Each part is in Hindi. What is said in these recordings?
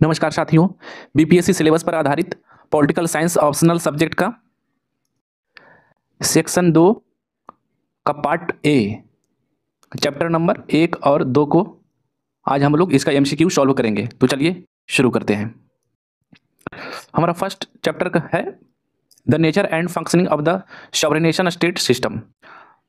नमस्कार साथियों, बीपीएससी सिलेबस पर आधारित पॉलिटिकल साइंस ऑप्शनल सब्जेक्ट का सेक्शन 2 का पार्ट ए चैप्टर नंबर 1 और 2 को आज हम लोग इसका एमसीक्यू सॉल्व करेंगे। तो चलिए शुरू करते हैं। हमारा फर्स्ट चैप्टर का है the nature and functioning of the sovereign state system.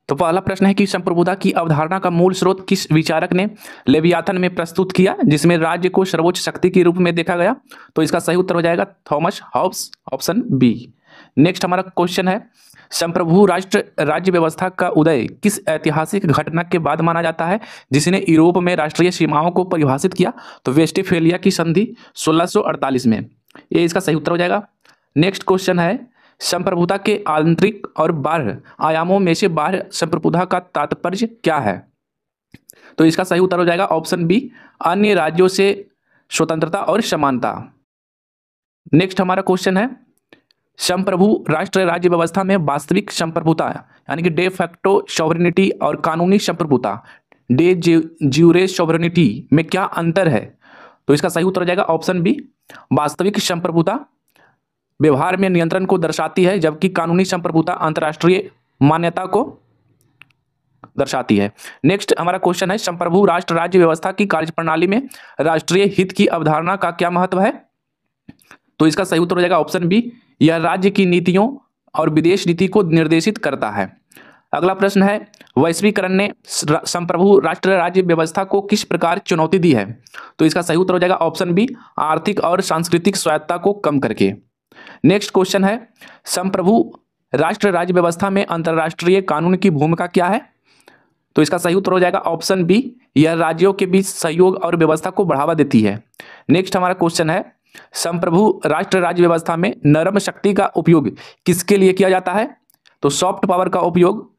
तो पहला प्रश्न है कि संप्रभुता की अवधारणा का मूल स्रोत किस विचारक ने लेवियाथन में प्रस्तुत किया, जिसमें राज्य को सर्वोच्च शक्ति के रूप में देखा गया? तो इसका सही उत्तर हो जाएगा Thomas Hobbes, option B. Next हमारा क्वेश्चन है संप्रभु राष्ट्र राज्य व्यवस्था का उदय किस ऐतिहासिक घटना के बाद माना जाता है, जिसने यूरोप में राष्ट्रीय सीमाओं को परिभाषित किया? तो वेस्टफेलिया की संधि 1648 में। ये इसका सही उत्तर हो जाएगा। नेक्स्ट क्वेश्चन है संप्रभुता के आंतरिक और बाह्य आयामों में से बाह्य संप्रभुता का तात्पर्य क्या है? तो इसका सही उत्तर हो जाएगा ऑप्शन बी, अन्य राज्यों से स्वतंत्रता और समानता। नेक्स्ट हमारा क्वेश्चन है संप्रभु राष्ट्र राज्य व्यवस्था में वास्तविक संप्रभुता यानी कि डे फैक्टो सॉवरेनिटी और कानूनी संप्रभुता डे ज्यूरे सॉवरेनिटी में क्या अंतर है? तो इसका सही उत्तर हो जाएगा ऑप्शन बी, वास्तविक संप्रभुता व्यवहार में नियंत्रण को दर्शाती है, जबकि कानूनी संप्रभुता अंतर्राष्ट्रीय मान्यता को दर्शाती है। नेक्स्ट हमारा क्वेश्चन है संप्रभु राष्ट्र राज्य व्यवस्था की कार्यप्रणाली में राष्ट्रीय हित की अवधारणा का क्या महत्व है? तो इसका सही उत्तर हो जाएगा ऑप्शन बी, यह राज्य की नीतियों और विदेश नीति को निर्देशित करता है। अगला प्रश्न है वैश्वीकरण ने संप्रभु राष्ट्र राज्य व्यवस्था को किस प्रकार चुनौती दी है? तो इसका सही उत्तर हो जाएगा ऑप्शन बी, आर्थिक और सांस्कृतिक स्वायत्ता को कम करके। नेक्स्ट क्वेश्चन है संप्रभु राष्ट्र राज्य व्यवस्था में अंतर्राष्ट्रीय कानून की भूमिका क्या है? तो इसका सही उत्तर हो जाएगा ऑप्शन बी, यह राज्यों के बीच सहयोग और व्यवस्था को बढ़ावा देती है। नेक्स्ट हमारा क्वेश्चन है संप्रभु राष्ट्र राज्य व्यवस्था में नरम शक्ति का उपयोग किसके लिए किया जाता है? तो सॉफ्ट पावर का उपयोग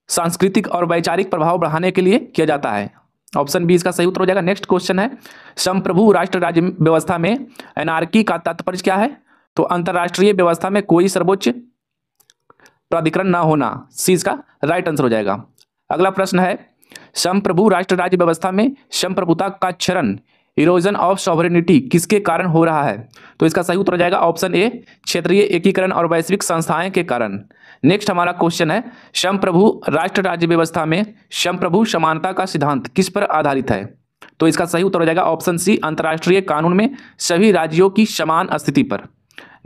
सांस्कृतिक और वैचारिक प्रभाव बढ़ाने के लिए किया जाता है। ऑप्शन बी इसका सही उत्तर हो जाएगा। नेक्स्ट क्वेश्चन है संप्रभु राष्ट्र राज्य व्यवस्था में एनार्की का तात्पर्य क्या है? तो अंतरराष्ट्रीय व्यवस्था में कोई सर्वोच्च प्राधिकरण ना होना, सी इसका राइट आंसर हो जाएगा। अगला प्रश्न है संप्रभु राष्ट्र राज्य व्यवस्था में संप्रभुता का क्षरण इरोजन ऑफ सॉवरेनिटी किसके कारण हो रहा है? तो इसका सही उत्तर हो जाएगा ऑप्शन ए, क्षेत्रीय एकीकरण और वैश्विक संस्थाएं के कारण। नेक्स्ट हमारा क्वेश्चन है संप्रभु राष्ट्र राज्य व्यवस्था में संप्रभु समानता का सिद्धांत किस पर आधारित है? तो इसका सही उत्तर हो जाएगा ऑप्शन सी, अंतर्राष्ट्रीय कानून में सभी राज्यों की समान स्थिति पर।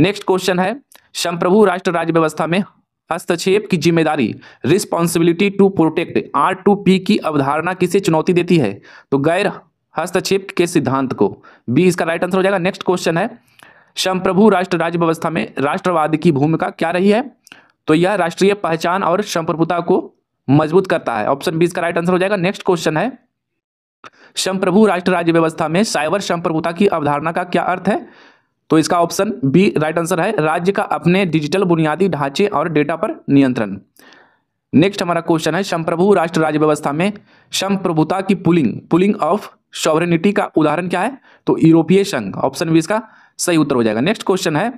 नेक्स्ट क्वेश्चन है संप्रभु राष्ट्र राज्य व्यवस्था में हस्तक्षेप की जिम्मेदारी रिस्पॉन्सिबिलिटी टू प्रोटेक्ट R2P की अवधारणा किसे चुनौती देती है? तो गैर हस्तक्षेप के सिद्धांत को, बी इसका राइट आंसर हो जाएगा। नेक्स्ट क्वेश्चन है संप्रभु राष्ट्र राज्य व्यवस्था में राष्ट्रवाद की भूमिका क्या रही है? तो यह राष्ट्रीय पहचान और संप्रभुता को मजबूत करता है, ऑप्शन बी इसका राइट आंसर हो जाएगा। नेक्स्ट क्वेश्चन है संप्रभु राष्ट्र राज्य व्यवस्था में साइबर संप्रभुता की अवधारणा का क्या अर्थ है? तो इसका ऑप्शन बी राइट आंसर है, राज्य का अपने डिजिटल बुनियादी ढांचे और डेटा पर नियंत्रण। नेक्स्ट हमारा क्वेश्चन है संप्रभु राष्ट्र राज्य व्यवस्था में संप्रभुता की पुलिंग ऑफ सॉवरेनिटी का उदाहरण क्या है? तो यूरोपीय संघ, ऑप्शन बी इसका सही उत्तर हो जाएगा। नेक्स्ट क्वेश्चन है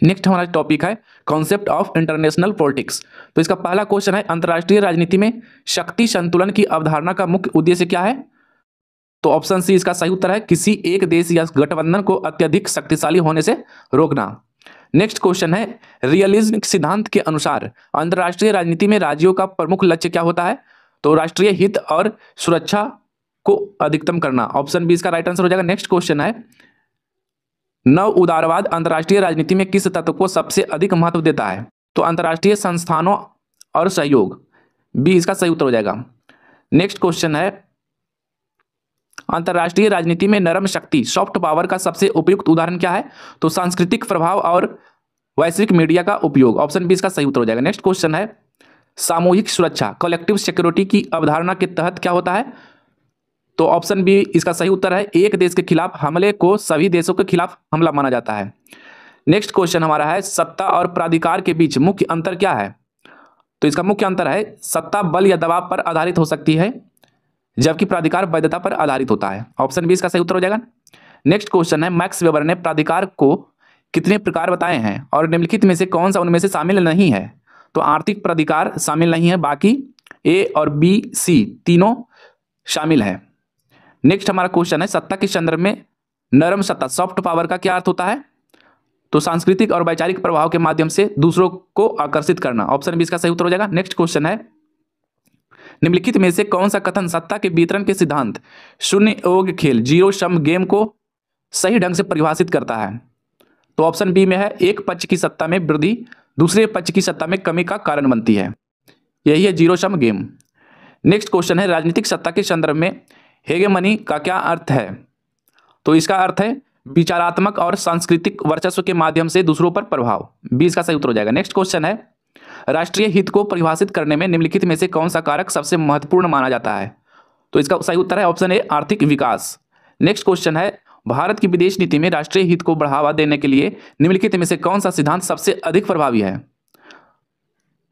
नेक्स्ट हमारा टॉपिक है कॉन्सेप्ट ऑफ इंटरनेशनल पॉलिटिक्स। तो इसका पहला क्वेश्चन है अंतर्राष्ट्रीय राजनीति में शक्ति संतुलन की अवधारणा का मुख्य उद्देश्य क्या है? तो ऑप्शन सी इसका सही उत्तर है, किसी एक देश या गठबंधन को अत्यधिक शक्तिशाली होने से रोकना। नेक्स्ट क्वेश्चन है रियलिज्म सिद्धांत के अनुसार अंतर्राष्ट्रीय राजनीति में राज्यों का प्रमुख लक्ष्य क्या होता है? तो राष्ट्रीय हित और सुरक्षा को अधिकतम करना, ऑप्शन बी इसका राइट आंसर हो जाएगा। नेक्स्ट क्वेश्चन है नव उदारवाद अंतर्राष्ट्रीय राजनीति में किस तत्व को सबसे अधिक महत्व देता है? तो अंतर्राष्ट्रीय संस्थानों और सहयोग, बी इसका सही उत्तर हो जाएगा। नेक्स्ट क्वेश्चन है अंतर्राष्ट्रीय राजनीति में नरम शक्ति सॉफ्ट पावर का सबसे उपयुक्त उदाहरण क्या है? तो सांस्कृतिक प्रभाव और वैश्विक मीडिया का उपयोग, ऑप्शन बी इसका सही उत्तर हो जाएगा। नेक्स्ट क्वेश्चन है सामूहिक सुरक्षा कलेक्टिव सिक्योरिटी की अवधारणा के तहत क्या होता है? तो ऑप्शन बी इसका सही उत्तर है, एक देश के खिलाफ हमले को सभी देशों के खिलाफ हमला माना जाता है। नेक्स्ट क्वेश्चन हमारा है सत्ता और प्राधिकार के बीच मुख्य अंतर क्या है? तो इसका मुख्य अंतर है सत्ता बल या दबाव पर आधारित हो सकती है, जबकि प्राधिकार वैधता पर आधारित होता है, ऑप्शन बी इसका सही उत्तर हो जाएगा। नेक्स्ट क्वेश्चन है मैक्स वेबर ने प्राधिकार को कितने प्रकार बताए हैं और निम्नलिखित में से कौन सा उनमें से शामिल नहीं है? तो आर्थिक प्राधिकार शामिल नहीं है, बाकी ए और बी सी तीनों शामिल है। नेक्स्ट हमारा क्वेश्चन है सत्ता के संदर्भ में नरम सत्ता, सॉफ्ट पावर का क्या अर्थ होता है? तो सांस्कृतिक और वैचारिक प्रभाव के माध्यम से दूसरों को आकर्षित करना। ऑप्शन बी इसका सही उत्तर हो जाएगा। नेक्स्ट क्वेश्चन है, निम्नलिखित में से कौन सा कथन सत्ता के वितरण के सिद्धांत शून्य योग खेल, जीरो सम गेम को सही ढंग से परिभाषित करता है? तो ऑप्शन बी में है, एक पक्ष की सत्ता में वृद्धि दूसरे पक्ष की सत्ता में कमी का कारण बनती है। यही है zero sum game. Next question है, राजनीतिक सत्ता के संदर्भ में हेगेमनी का क्या अर्थ है? तो इसका अर्थ है विचारात्मक और सांस्कृतिक वर्चस्व के माध्यम से दूसरों पर प्रभाव। बी इसका सही उत्तर हो जाएगा। नेक्स्ट क्वेश्चन है, राष्ट्रीय हित को परिभाषित करने में निम्नलिखित में से कौन सा कारक सबसे महत्वपूर्ण माना जाता है? तो इसका सही उत्तर है ऑप्शन ए, आर्थिक विकास। नेक्स्ट क्वेश्चन है, भारत की विदेश नीति में राष्ट्रीय हित को बढ़ावा देने के लिए निम्नलिखित में से कौन सा सिद्धांत सबसे अधिक प्रभावी है?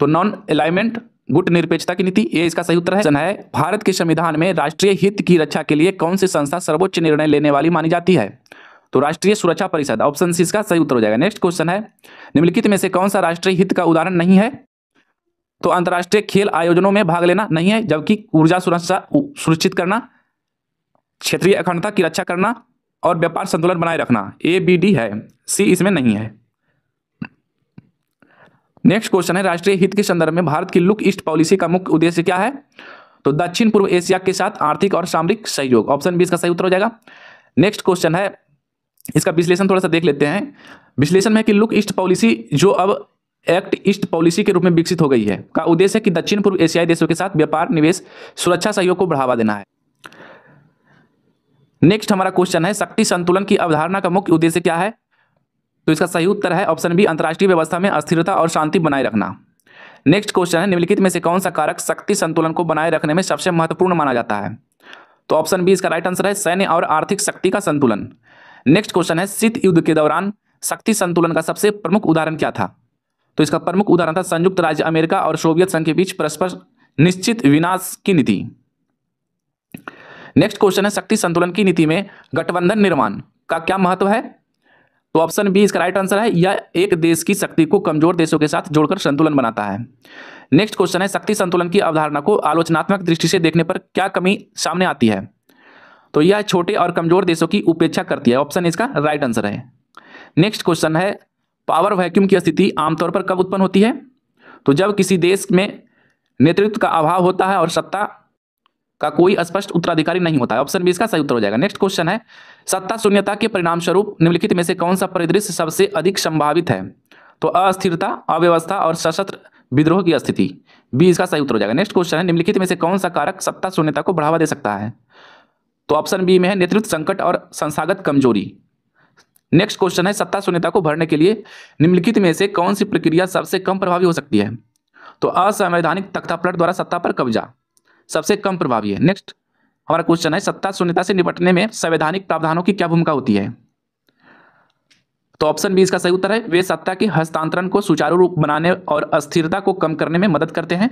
तो नॉन अलाइनमेंट, गुट निरपेक्षता की नीति, ये इसका सही उत्तर है। भारत के संविधान में राष्ट्रीय हित की रक्षा के लिए कौन सी संस्था सर्वोच्च निर्णय लेने वाली मानी जाती है? तो राष्ट्रीय सुरक्षा परिषद। ऑप्शन सी इसका सही उत्तर हो जाएगा। नेक्स्ट क्वेश्चन है, निम्नलिखित में से कौन सा राष्ट्रीय हित का उदाहरण नहीं है? तो अंतर्राष्ट्रीय खेल आयोजनों में भाग लेना नहीं है, जबकि ऊर्जा सुरक्षा सुनिश्चित करना, क्षेत्रीय अखंडता की रक्षा करना और व्यापार संतुलन बनाए रखना। ए बी डी है, सी इसमें नहीं है। नेक्स्ट क्वेश्चन है, राष्ट्रीय हित के संदर्भ में भारत की लुक ईस्ट पॉलिसी का मुख्य उद्देश्य क्या है? तो दक्षिण पूर्व एशिया के साथ आर्थिक और सामरिक सहयोग। ऑप्शन बी इसका सही उत्तर हो जाएगा। नेक्स्ट क्वेश्चन है, इसका विश्लेषण थोड़ा सा देख लेते हैं। विश्लेषण में कि लुक ईस्ट पॉलिसी जो अब एक्ट ईस्ट पॉलिसी के रूप में विकसित हो गई है का उद्देश्य है कि दक्षिण पूर्व एशियाई देशों के साथ व्यापार, निवेश, सुरक्षा सहयोग को बढ़ावा देना है। नेक्स्ट हमारा क्वेश्चन है, शक्ति संतुलन की अवधारणा का मुख्य उद्देश्य क्या है? तो इसका सही उत्तर है ऑप्शन बी, अंतर्राष्ट्रीय व्यवस्था में स्थिरता और शांति बनाए रखना। नेक्स्ट क्वेश्चन है, निम्नलिखित में से कौन सा कारक शक्ति संतुलन को बनाए रखने में सबसे महत्वपूर्ण माना जाता है? तो ऑप्शन बी इसका राइट आंसर है, सैन्य और आर्थिक शक्ति का संतुलन। नेक्स्ट क्वेश्चन है, शीत युद्ध के दौरान शक्ति संतुलन का सबसे प्रमुख उदाहरण क्या था? तो इसका प्रमुख उदाहरण था संयुक्त राज्य अमेरिका और सोवियत संघ के बीच परस्पर निश्चित विनाश की नीति। नेक्स्ट क्वेश्चन है, शक्ति संतुलन की नीति में गठबंधन निर्माण का क्या महत्व है? तो ऑप्शन बी इसका राइट आंसर है, यह एक देश की शक्ति को कमजोर देशों के साथ जोड़कर संतुलन बनाता है। नेक्स्ट क्वेश्चन है, शक्ति संतुलन की अवधारणा को आलोचनात्मक दृष्टि से देखने पर क्या कमी सामने आती है? तो यह छोटे और कमजोर देशों की उपेक्षा करती है। ऑप्शन इसका राइट आंसर है। नेक्स्ट क्वेश्चन है, पावर वैक्यूम की स्थिति आमतौर पर कब उत्पन्न होती है? तो जब किसी देश में नेतृत्व का अभाव होता है और सत्ता का कोई स्पष्ट उत्तराधिकारी नहीं होता है। ऑप्शन बी इसका सही उत्तर हो जाएगा। नेक्स्ट क्वेश्चन है, सत्ता शून्यता के परिणाम स्वरूप निम्नलिखित में से कौन सा परिदृश्य सबसे अधिक संभावित है? तो अस्थिरता, अव्यवस्था और सशस्त्र विद्रोह की स्थिति। बी इसका सही उत्तर हो जाएगा। नेक्स्ट क्वेश्चन है, निम्नलिखित में से कौन सा कारक सत्ता शून्यता को बढ़ावा दे सकता है? तो ऑप्शन बी में है नेतृत्व संकट और संस्थागत कमजोरी। नेक्स्ट क्वेश्चन है, सत्ता शून्यता को भरने के लिए निम्नलिखित में से कौन सी प्रक्रिया सबसे कम प्रभावी हो सकती है? तो असंवैधानिक तख्तापलट द्वारा सत्ता पर कब्जा सबसे कम प्रभावी है। नेक्स्ट हमारा क्वेश्चन है, सत्ता शून्यता से निपटने में संवैधानिक प्रावधानों की क्या भूमिका होती है? तो ऑप्शन बी इसका सही उत्तर है, वे सत्ता के हस्तांतरण को सुचारू रूप बनाने और अस्थिरता को कम करने में मदद करते हैं।